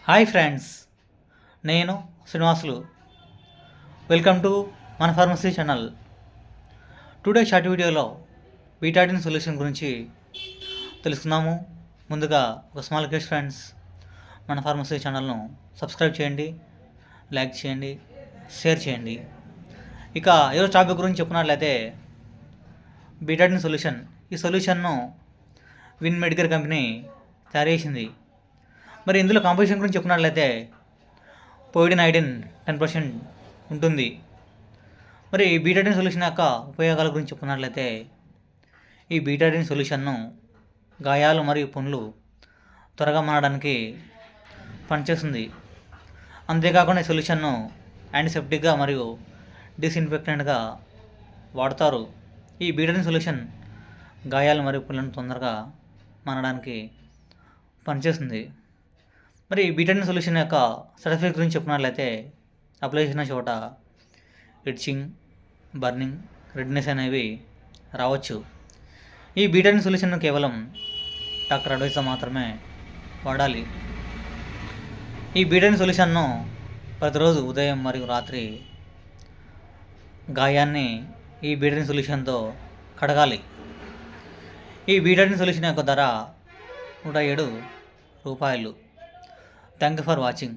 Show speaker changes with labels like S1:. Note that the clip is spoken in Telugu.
S1: హాయ్ ఫ్రెండ్స్, నేను శ్రీనివాసులు. వెల్కమ్ టు మన ఫార్మసీ ఛానల్. టుడే షార్ట్ వీడియోలో బీటాడిన్ సొల్యూషన్ గురించి తెలుసుకుందాము. ముందుగా ఒక స్మాల్ రిక్వెస్ట్ ఫ్రెండ్స్, మన ఫార్మసీ ఛానల్ను సబ్స్క్రైబ్ చేయండి, లైక్ చేయండి, షేర్ చేయండి. ఇక ఈరోజు టాపిక్ గురించి చెప్పుకున్నట్లయితే బీటాడిన్ సొల్యూషన్. ఈ సొల్యూషన్ను విన్ మెడికల్ కంపెనీ తయారు చేసింది. మరి ఇందులో కాంపోజిషన్ గురించి చెప్పుకున్నట్లయితే పోయిడిన్ ఐడిన్ 10% ఉంటుంది. మరి ఈ బీటాడిన్ సొల్యూషన్ యొక్క ఉపయోగాల గురించి చెప్పుకున్నట్లయితే ఈ బీటాడిన్ సొల్యూషన్ను గాయాలు మరియు పుండ్లు త్వరగా మారడానికి పనిచేస్తుంది. అంతేకాకుండా ఈ సొల్యూషన్ను యాంటీసెప్టిక్గా మరియు డిస్ఇన్ఫెక్టెంట్గా వాడతారు. ఈ బీటాడిన్ సొల్యూషన్ గాయాలు మరియు పుండ్లను తొందరగా మారడానికి పనిచేస్తుంది. మరి బీటాడిన్ సొల్యూషన్ యొక్క సైడ్ ఎఫెక్ట్స్ గురించి చెప్పుకున్నట్లయితే అప్లై చేసిన చోట ఇట్చింగ్, బర్నింగ్, రెడ్నెస్ అనేవి రావచ్చు. ఈ బీటాడిన్ సొల్యూషన్ కేవలం డాక్టర్ అడ్వైస్తో మాత్రమే వాడాలి. ఈ బీటాడిన్ సొల్యూషన్ను ప్రతిరోజు ఉదయం మరియు రాత్రి గాయాన్ని ఈ బీటాడిన్ సొల్యూషన్తో కడగాలి. ఈ బీటాడిన్ సొల్యూషన్ యొక్క ధర 107 రూపాయలు. Thank you for watching.